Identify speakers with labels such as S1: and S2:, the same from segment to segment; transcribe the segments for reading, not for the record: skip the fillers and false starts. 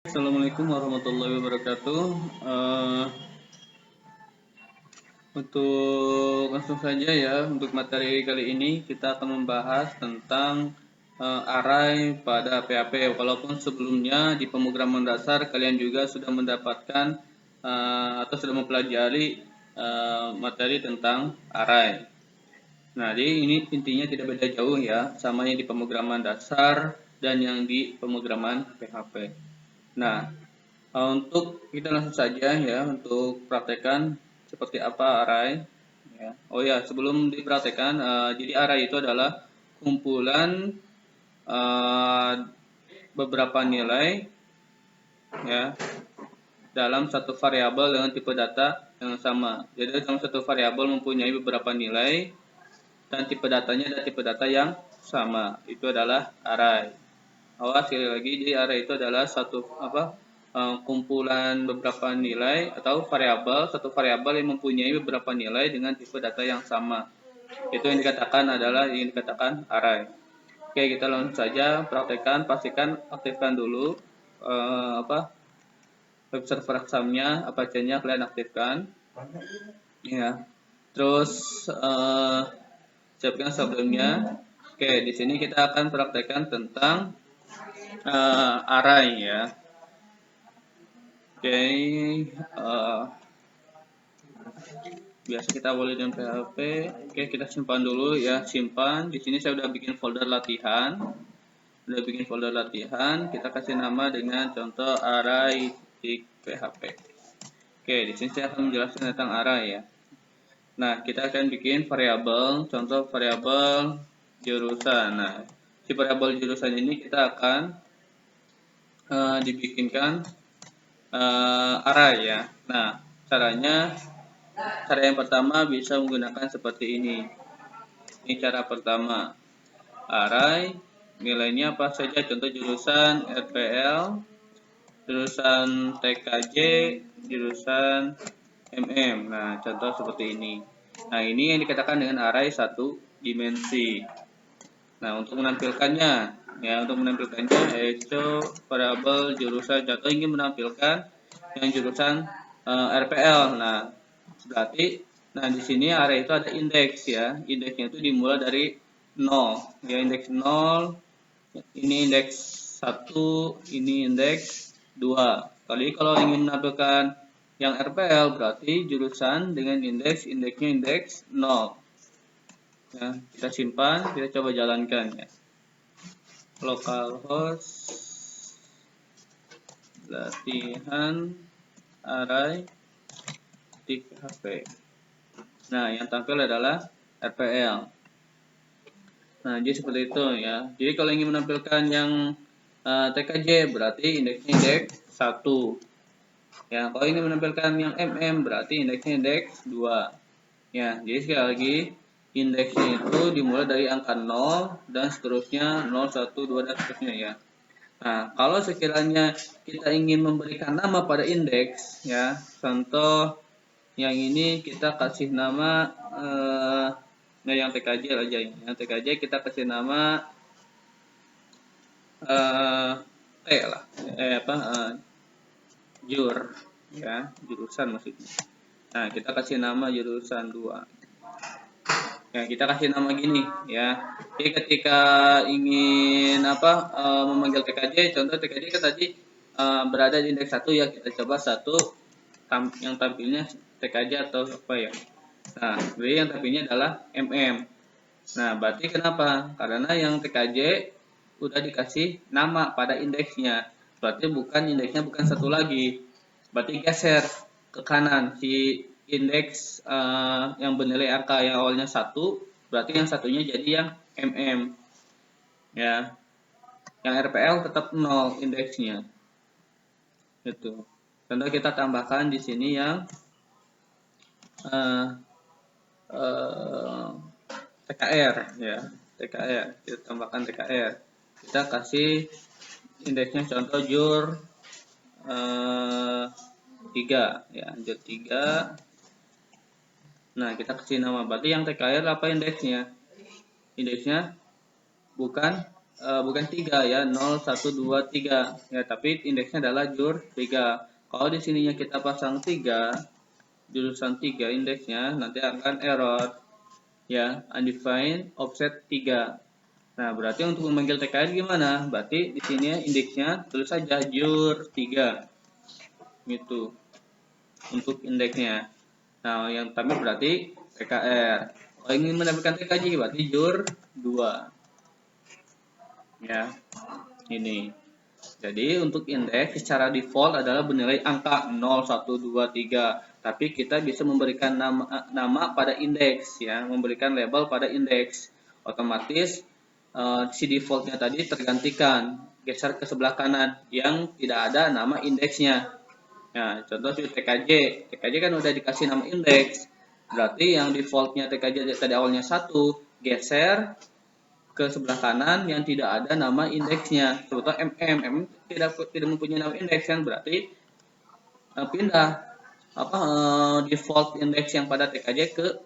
S1: Assalamualaikum warahmatullahi wabarakatuh. Untuk langsung saja ya, untuk materi kali ini kita akan membahas tentang array pada PHP. Walaupun sebelumnya di pemrograman dasar kalian juga sudah mendapatkan atau sudah mempelajari materi tentang array. Nah, jadi ini intinya tidak beda jauh ya, sama yang di pemrograman dasar dan yang di pemrograman PHP. Nah, untuk kita langsung saja ya untuk praktekan seperti apa array. Ya. Oh ya, sebelum dipraktekkan, jadi array itu adalah kumpulan beberapa nilai ya dalam satu variabel dengan tipe data yang sama. Jadi dalam satu variabel mempunyai beberapa nilai dan tipe datanya dan tipe data yang sama. Itu adalah array. Awas sekali lagi, jadi array itu adalah kumpulan beberapa nilai atau satu variabel yang mempunyai beberapa nilai dengan tipe data yang sama. Itu yang dikatakan array. Oke, kita langsung saja praktekkan. Pastikan aktifkan dulu web server examnya, Apache-nya kalian aktifkan. Ya. Terus siapkan sablonnya. Oke, di sini kita akan praktekkan tentang array ya. Oke, biasa kita boleh dengan PHP. Oke, kita simpan dulu ya, simpan. Di sini saya udah bikin folder latihan. Kita kasih nama dengan contoh array.php. Oke, di sini saya akan menjelaskan tentang array ya. Nah, kita akan bikin variabel, contoh variabel jurusan. Nah, si variabel jurusan ini kita akan dibikinkan array ya. Nah, cara yang pertama bisa menggunakan seperti ini. Ini cara pertama. Array nilainya apa saja? Contoh jurusan RPL, jurusan TKJ, jurusan MM. Nah, contoh seperti ini. Nah, ini yang dikatakan dengan array satu dimensi. Nah, untuk menampilkannya yaitu variabel jurusan. Contoh ingin menampilkan yang jurusan RPL. Nah, berarti di sini array itu ada indeks ya. Indeksnya itu dimulai dari 0. Ya, indeks 0, ini indeks 1, ini indeks 2. Kalau ingin menampilkan yang RPL berarti jurusan dengan indeksnya indeks 0. Ya, kita simpan, kita coba jalankan ya. Localhost latihan array di PHP. Nah, yang tampil adalah RPL. Nah, jadi seperti itu ya. Jadi kalau ingin menampilkan yang TKJ berarti indeksnya indeks 1. Ya, kalau ingin menampilkan yang MM berarti indeksnya indeks 2. Ya, jadi sekali lagi indeksnya itu dimulai dari angka 0 dan seterusnya 0, 1, 2 dan seterusnya ya. Nah, kalau sekiranya kita ingin memberikan nama pada indeks ya, contoh yang ini kita kasih nama yang TKJ aja ya. Yang TKJ kita kasih nama T lah. Jur ya, jurusan maksudnya. Nah, kita kasih nama jurusan 2. Ya, kita kasih nama gini ya. Jadi ketika ingin memanggil TKJ, contoh TKJ kan tadi berada di indeks 1 ya, kita coba 1 yang tampilnya TKJ atau apa ya. Nah, jadi yang tampilnya adalah MM. Nah, berarti kenapa? Karena yang TKJ udah dikasih nama pada indeksnya. Berarti indeksnya bukan 1 lagi. Berarti geser ke kanan si indeks yang bernilai angka yang awalnya 1, berarti yang satunya jadi yang MM. Ya. Yang RPL tetap 0 indeksnya. Itu. Contoh kita tambahkan di sini yang TKR ya. TKR. Kita tambahkan TKR. Kita kasih indeksnya contoh jur 3 ya, jur 3. Nah, kita kasih nama. Berarti yang TKR apa indeksnya? Indeksnya bukan bukan 3 ya, 0, 1, 2, 3 ya, tapi indeksnya adalah jur 3. Kalau di sininya kita pasang 3, jurusan 3 indeksnya, nanti akan error ya, undefined offset 3. Nah, berarti untuk memanggil TKR gimana? Berarti di sini indeksnya tulis saja jur 3 gitu untuk indeksnya. Nah, yang tampil berarti TKR. Kalau ingin menampilkan TKJ berarti jur 2 ya, ini. Jadi untuk indeks secara default adalah bernilai angka 0, 1, 2, 3. Tapi kita bisa memberikan nama pada indeks ya, memberikan label pada indeks. Otomatis si defaultnya tadi tergantikan, geser ke sebelah kanan yang tidak ada nama indeksnya. Nah, contoh TKJ. TKJ kan udah dikasih nama indeks. Berarti yang defaultnya TKJ tadi awalnya 1, geser ke sebelah kanan yang tidak ada nama indeksnya. Sebetulnya tidak mempunyai nama indeks kan, berarti pindah default indeks yang pada TKJ ke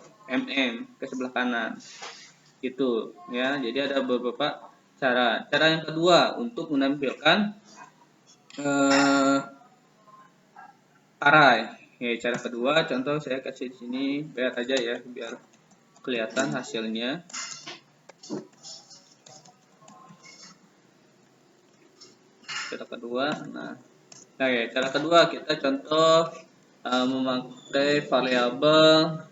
S1: ke sebelah kanan. Gitu ya. Jadi ada beberapa cara. Cara yang kedua untuk menampilkan array. Ya, cara kedua contoh saya kasih di sini biar aja ya, biar kelihatan hasilnya. Cara kedua, cara kedua kita contoh memakai variabel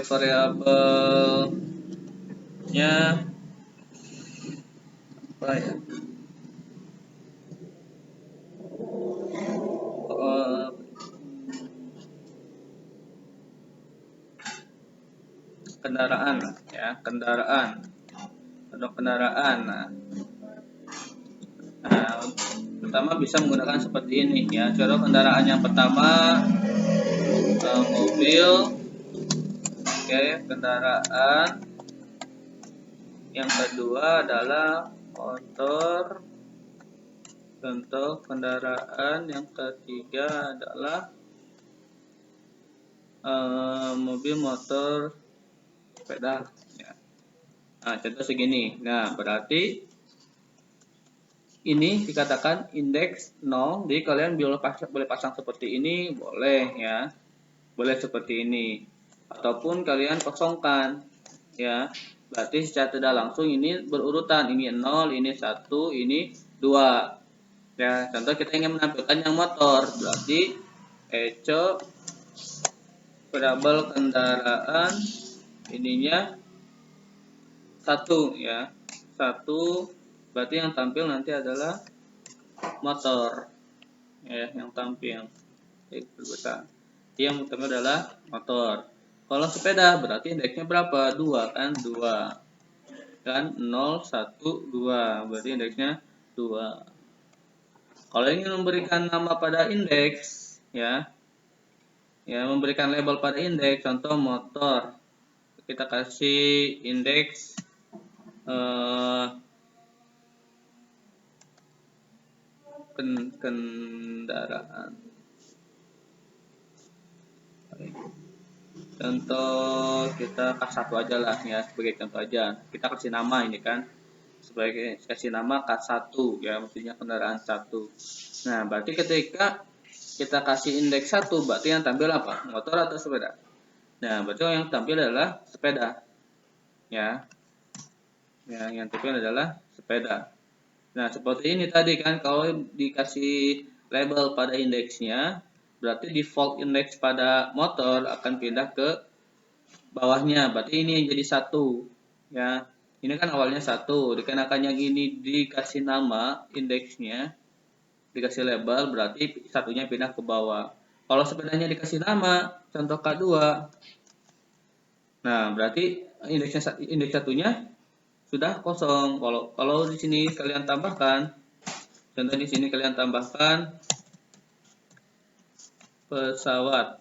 S1: variabelnya apa ya? Kendaraan ya, kendaraan atau kendaraan. Nah, pertama bisa menggunakan seperti ini ya. Contoh kendaraan yang pertama mobil, oke, kendaraan. Yang kedua adalah motor. Contoh kendaraan yang ketiga adalah mobil, motor, sepeda ya. Nah, contoh segini. Nah, berarti ini dikatakan indeks 0. Jadi kalian boleh pasang seperti ini, boleh ya. Boleh seperti ini. Ataupun kalian kosongkan ya. Berarti secara tidak langsung ini berurutan. Ini 0, ini 1, ini 2. Ya, contoh kita ingin menampilkan yang motor. Berarti echo variabel kendaraan ininya 1 ya. 1, berarti yang tampil nanti adalah motor ya, yang tampil berbesar. Yang tampil adalah motor. Kalau sepeda berarti indeksnya berapa? 2 kan? 2 kan, 0, 1, 2 berarti indeksnya 2. Kalau ingin memberikan nama pada indeks ya, memberikan label pada indeks, contoh motor, kita kasih indeks kendaraan. Contoh kita K1 aja lah ya, sebagai contoh aja. Kita kasih nama ini kan, sebagai kasih nama K1 ya, mestinya kendaraan 1. Nah, berarti ketika kita kasih indeks 1, berarti yang tampil apa? Motor atau sepeda? Nah, berarti yang tampil adalah sepeda. Ya. Yang tampil adalah sepeda. Nah, seperti ini tadi kan, kalau dikasih label pada indeksnya, berarti default indeks pada motor akan pindah ke bawahnya. Berarti ini yang jadi 1. Ya. Ini kan awalnya 1, dikarenakan yang ini dikasih nama indeksnya, dikasih label, berarti satunya pindah ke bawah. Kalau sepedanya dikasih nama, contoh K2, nah berarti indeks satunya sudah kosong. Kalau di sini kalian tambahkan, contoh di sini kalian tambahkan pesawat,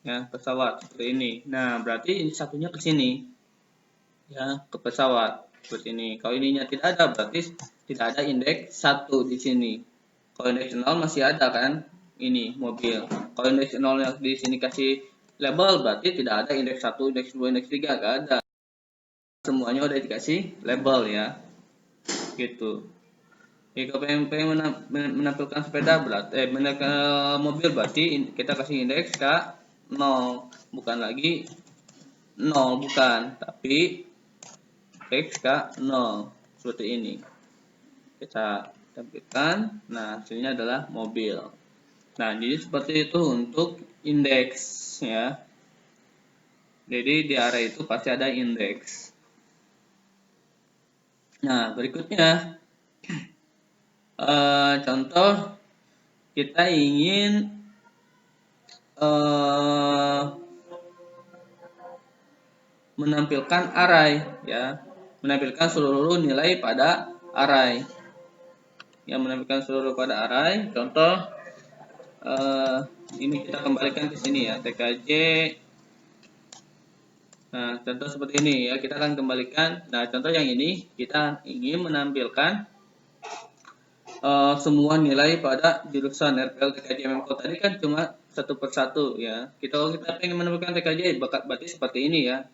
S1: ya pesawat seperti ini. Nah berarti ini satunya ke sini, ya ke pesawat seperti ini. Kalau ininya tidak ada, berarti tidak ada indeks 1 di sini. Kalau indeks 0 masih ada kan, ini mobil. Kalau indeks 0 yang di sini kasih label, berarti tidak ada indeks 1, indeks 2, indeks 3, nggak ada. Semuanya udah dikasih label ya. Gitu. Jika pengen menampilkan sepeda berarti menampilkan mobil berarti kita kasih indeks ke 0, bukan lagi 0, bukan, tapi indeks ke 0 seperti ini. Kita tampilkan. Nah, hasilnya adalah mobil. Nah, jadi seperti itu untuk indeks ya. Jadi di array itu pasti ada indeks. Nah, berikutnya contoh kita ingin menampilkan array ya, menampilkan seluruh nilai pada array. Yang menampilkan seluruh pada array, contoh ini kita kembalikan ke sini ya, tkj. Nah, contoh seperti ini ya, kita akan kembalikan. Nah, contoh yang ini kita ingin menampilkan semua nilai pada jurusan RPL TKJ MMK tadi kan cuma satu persatu ya. Kalau kita ingin menampilkan TKJ berarti seperti ini ya.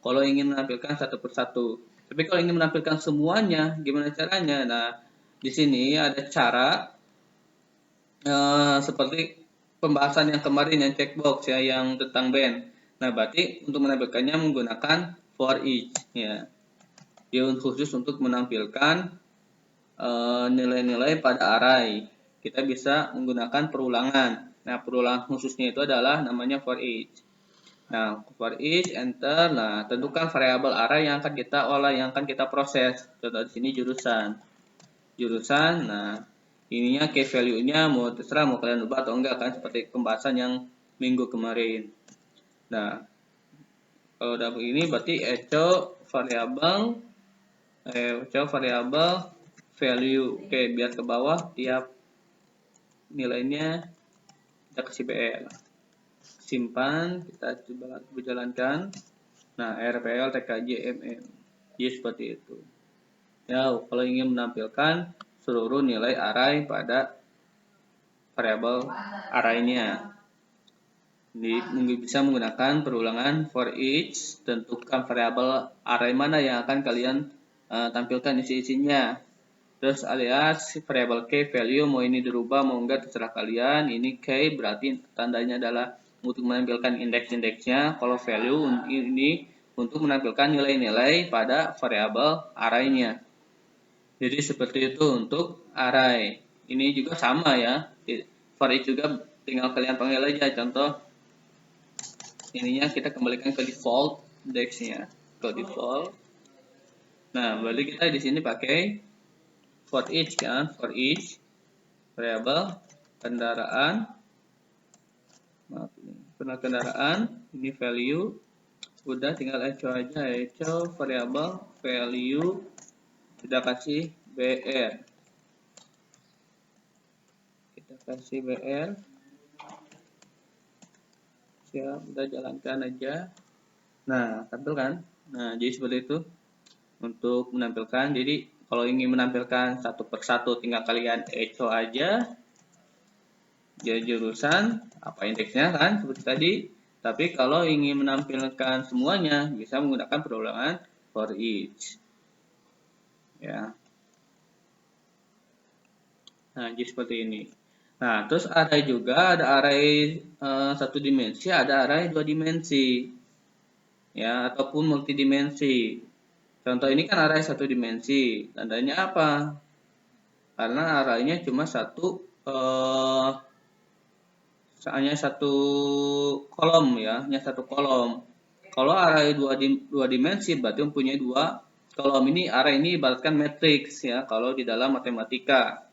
S1: Kalau ingin menampilkan satu persatu. Tapi kalau ingin menampilkan semuanya, gimana caranya? Nah, di sini ada cara seperti pembahasan yang kemarin yang checkbox ya, yang tentang band. Nah, berarti untuk menampilkannya menggunakan for each ya. Dia khusus untuk menampilkan nilai-nilai pada array. Kita bisa menggunakan perulangan. Nah, perulangan khususnya itu adalah namanya for each. Nah, for each enter. Nah, tentukan variabel array yang akan kita olah, yang akan kita proses. Contoh di sini jurusan. Jurusan. Nah, ininya key value-nya mau terserah mau kalian ubah atau enggak kan, seperti pembahasan yang minggu kemarin. Nah, kalau udah begini berarti echo variabel value. Oke, biar ke bawah tiap nilainya kita kasih BL. Simpan, kita coba jalankan. Nah, RPL TKJ MM. Jadi seperti itu. Ya, kalau ingin menampilkan seluruh nilai array pada variabel array-nya. Bisa menggunakan perulangan for each, tentukan variabel array mana yang akan kalian tampilkan isi-isinya. Terus alias variabel key value, mau ini dirubah mau enggak terserah kalian. Ini key berarti tandanya adalah untuk menampilkan indeks-indeksnya. Kalau value ini untuk menampilkan nilai-nilai pada variabel array-nya. Jadi seperti itu untuk array. Ini juga sama ya. For each juga tinggal kalian panggil aja. Contoh ininya kita kembalikan ke default indexnya, ke default. Nah, berarti kita di sini pakai for each kan, for each variabel kendaraan, ini value, udah tinggal echo aja, echo variabel value, kita kasih br, siap, udah jalankan aja. Nah, tampilkan. Nah, jadi seperti itu untuk menampilkan. Jadi kalau ingin menampilkan satu persatu tinggal kalian echo aja ya jurusan apa indeksnya kan seperti tadi. Tapi kalau ingin menampilkan semuanya bisa menggunakan perulangan for each ya. Nah, jadi seperti ini. Nah, terus array juga ada array satu dimensi, ada array dua dimensi ya, ataupun multidimensi. Contoh ini kan array satu dimensi, tandanya apa? Karena arraynya cuma hanya satu kolom ya, hanya satu kolom. Kalau array dua dimensi berarti mempunyai dua kolom. Ini array ini ibaratkan matriks ya, kalau di dalam matematika.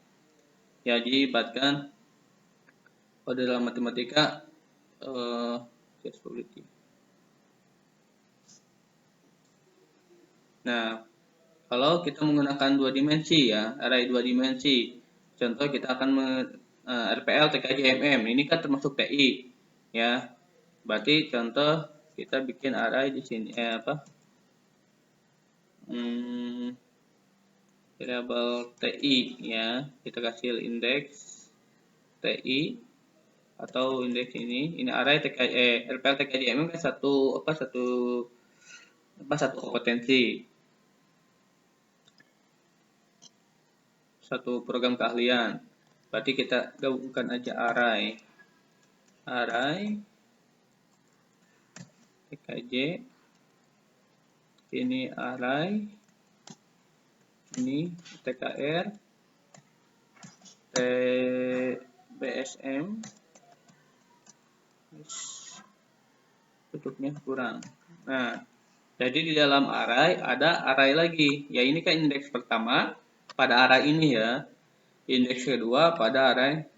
S1: Ya, jadi ibaratkan kalau di dalam matematika nah, kalau kita menggunakan dua dimensi ya, array dua dimensi, contoh kita akan RPL TKJ MM, ini kan termasuk TI ya. Berarti contoh kita bikin array di sini variabel TI ya, kita kasih indeks TI. atau indeks ini array RPL TKJMM kan satu kompetensi, satu program keahlian. Berarti kita gabungkan aja array TKJ, ini array, ini TKR, TBSM, tutupnya kurang. Nah, jadi di dalam array ada array lagi. Ya ini kan indeks pertama pada array ini ya. Indeks kedua pada array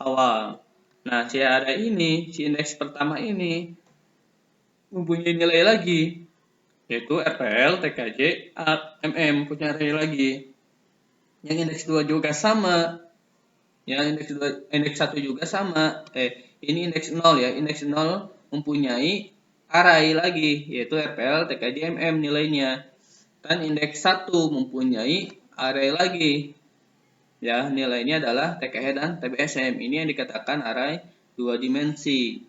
S1: awal. Nah, si array ini, si indeks pertama ini mempunyai nilai lagi, yaitu RPL, TKJ, MM punya array lagi. Yang indeks 2 juga sama. Yang indeks 1 juga sama. Ini indeks 0 ya. Indeks 0 mempunyai array lagi, yaitu RPL, TKJ, MM nilainya. Dan indeks 1 mempunyai array lagi. Ya, nilainya adalah TKH dan TBSM. Ini yang dikatakan array 2 dimensi.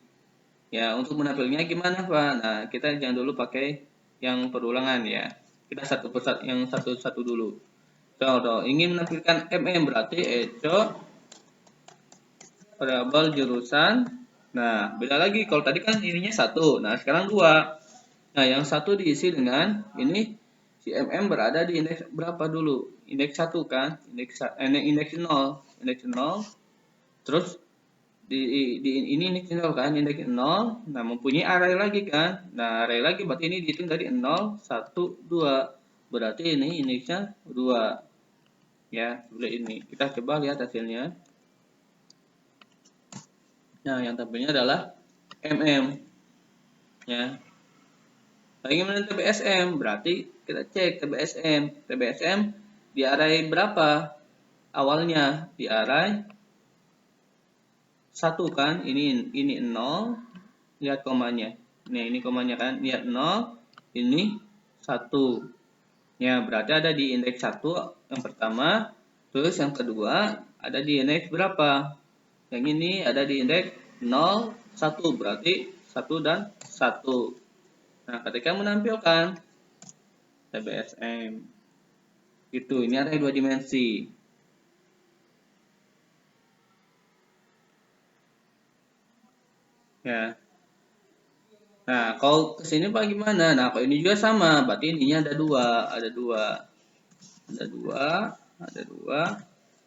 S1: Ya, untuk menampilnya gimana, Pak? Nah, kita jangan dulu pakai yang perulangan ya. Kita yang satu-satu dulu. Contoh, ingin menampilkan MM berarti echo variabel jurusan. Nah, beda lagi. Kalau tadi kan ininya 1. Nah, sekarang 2. Nah, yang 1 diisi dengan ini si MM berada di indeks berapa dulu? Indeks 1 kan? Indeks 0. Indeks 0. Terus ini indeks 0 kan? Indeks 0. Nah, mempunyai array lagi kan? Nah, array lagi berarti ini dihitung dari 0, 1, 2. Berarti ini indeksnya 2. Ya, seperti ini. Kita coba lihat hasilnya. Nah, yang tampilnya adalah MM. Ya. Bagaimana TBSM? Berarti kita cek TBSM. TBSM di array berapa? Awalnya di array 1 kan? Ini 0. Lihat komanya. Nah, ini komanya kan? Lihat 0, ini 1. Ya, berarti ada di indeks 1 yang pertama. Terus yang kedua ada di indeks berapa? Yang ini ada di indeks 0, 1. Berarti 1 dan 1. Nah, ketika menampilkan TBSM gitu, ini array 2 dimensi. Ya. Nah, kalau kesini Pak gimana? Nah, kalau ini juga sama, berarti ininya ada 2, ada 2.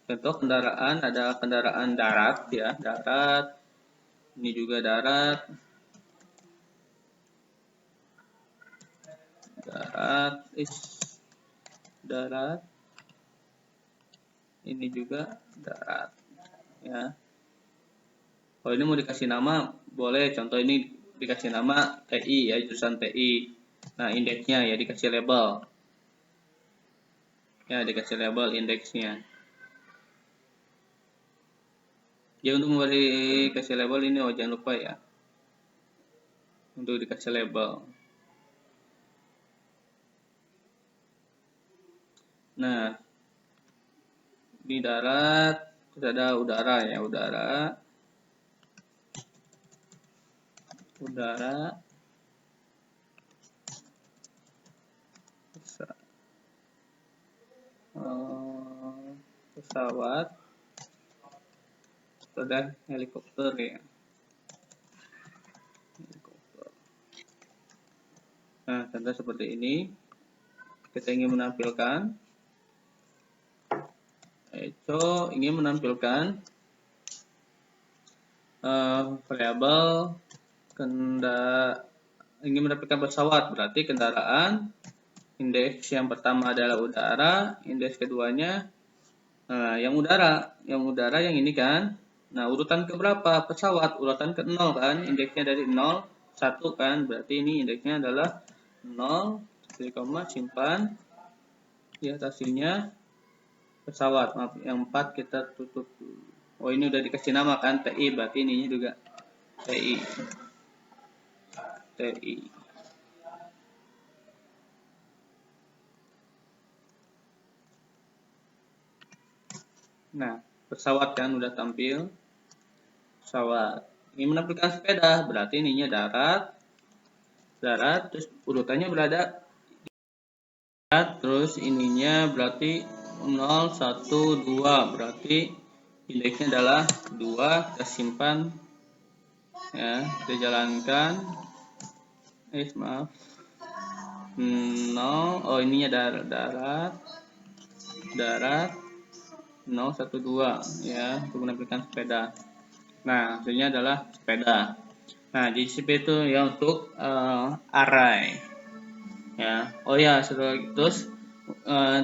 S1: Contoh kendaraan, ada kendaraan darat ya, darat. Ini juga darat. Darat. Ini juga darat. Ya. Kalau ini mau dikasih nama, boleh. Contoh ini dikasih nama TI ya, jurusan TI. Nah, indeksnya ya dikasih label. Ya, dikasih label indeksnya. Ya, untuk memberi kasih label ini jangan lupa ya. Untuk dikasih label. Nah, di darat kita ada udara ya, udara. Pesawat, dan helikopter ya. Nah, contoh seperti ini. Kita ingin menampilkan ingin menampilkan variabel ingin menampilkan pesawat, berarti kendaraan. Indeks yang pertama adalah udara, indeks keduanya yang udara yang ini kan. Nah, urutan ke berapa pesawat? Urutan ke 0 kan, indeksnya dari 0, 1 kan, berarti ini indeksnya adalah 0, simpan. Lihat hasilnya pesawat. Maaf, yang 4 kita tutup dulu. Oh, ini udah dikasih nama kan, TI, berarti ininya juga TI. Nah, pesawat kan udah tampil. Pesawat. Ingin menampilkan sepeda, berarti ininya darat, terus urutannya berada terus ininya berarti 0, 1, 2, berarti indeksnya adalah 2. Kita simpan ya, kita jalankan. Maaf, 0, oh ininya darat 0, 1, 2 ya, untuk menampilkan sepeda. Nah, hasilnya adalah sepeda. Nah, di GCP itu ya untuk array ya. Oh ya, terus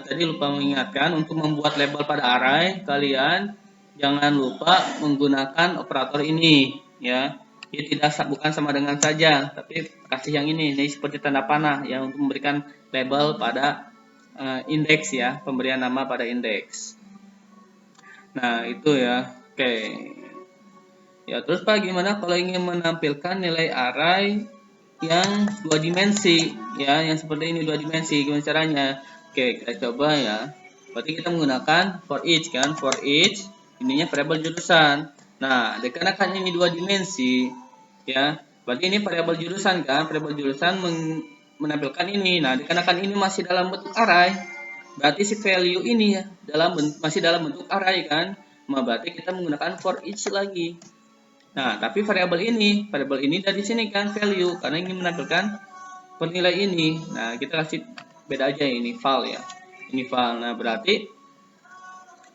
S1: tadi lupa mengingatkan, untuk membuat label pada array, kalian jangan lupa menggunakan operator ini ya. Ini bukan sama dengan saja, tapi kasih yang ini seperti tanda panah yang untuk memberikan label pada indeks ya, pemberian nama pada indeks. Nah, itu ya. Oke. Ya, terus Pak, gimana kalau ingin menampilkan nilai array yang 2 dimensi ya, yang seperti ini 2 dimensi, gimana caranya? Oke, kita coba ya. Berarti kita menggunakan for each kan, for each ininya variabel jurusan. Nah, dikarenakan ini 2 dimensi ya, berarti ini variabel jurusan kan, variabel jurusan menampilkan ini. Nah, dikarenakan ini masih dalam bentuk array, berarti si value ini ya masih dalam bentuk array kan, berarti kita menggunakan for each lagi. Nah, tapi variabel ini dari sini kan value, karena ingin menampilkan pernilai ini. Nah, kita kasih beda aja ini val ya. Ini val. Nah, berarti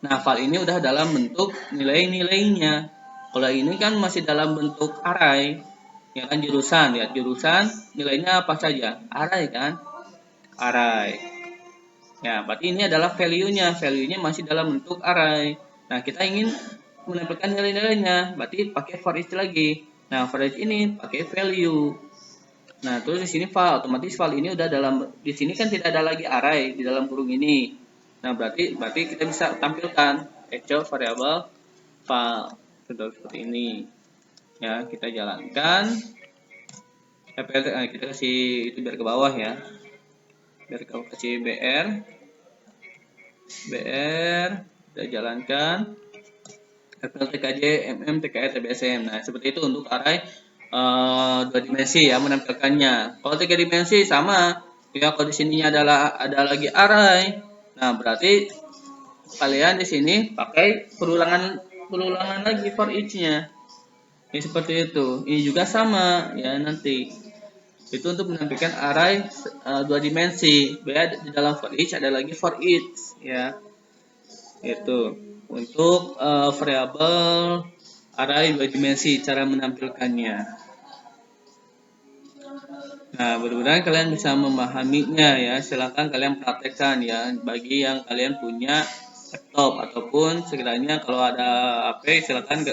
S1: val ini udah dalam bentuk nilai-nilainya. Kalau ini kan masih dalam bentuk array. Ya kan, jurusan ya, jurusan nilainya apa saja? Array kan? Array. Ya, berarti ini adalah value-nya. Value-nya masih dalam bentuk array. Nah, kita ingin menampilkan nilai-nilainya, berarti pakai for each lagi. Nah, for each ini pakai value. Nah, terus di sini val, otomatis val ini udah dalam, di sini kan tidak ada lagi array di dalam kurung ini. Nah, berarti kita bisa tampilkan echo variabel val seperti ini. Ya, kita jalankan. Kita kasih itu biar ke bawah ya. Biar kamu kasih BR, kita jalankan. FL, TKJ, MM, TKR, TBSM. Nah, seperti itu untuk array 2 dimensi ya menampilkannya. Kalau 3 dimensi sama ya, kalau di sininya ada lagi array. Nah, berarti kalian di sini pakai perulangan lagi for each-nya. Ya, seperti itu. Ini juga sama ya nanti. Itu untuk menampilkan array 2 dimensi. Beda di dalam for each ada lagi for each ya. Itu untuk variabel array 2 dimensi, cara menampilkannya. Nah, mudah-mudahan kalian bisa memahaminya ya. Silakan kalian praktekkan ya, bagi yang kalian punya laptop ataupun sekiranya kalau ada HP, silakan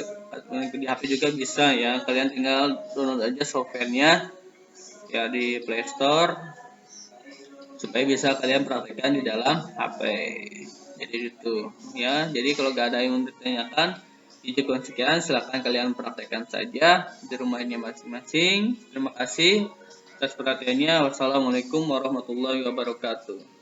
S1: di HP juga bisa ya. Kalian tinggal download aja softwarenya ya di Play Store supaya bisa kalian praktekkan di dalam HP. Jadi itu ya. Jadi kalau gak ada yang ditanyakan, cukup sekian. Silahkan kalian praktekkan saja di rumahnya masing-masing. Terima kasih atas perhatiannya. Wassalamualaikum warahmatullahi wabarakatuh.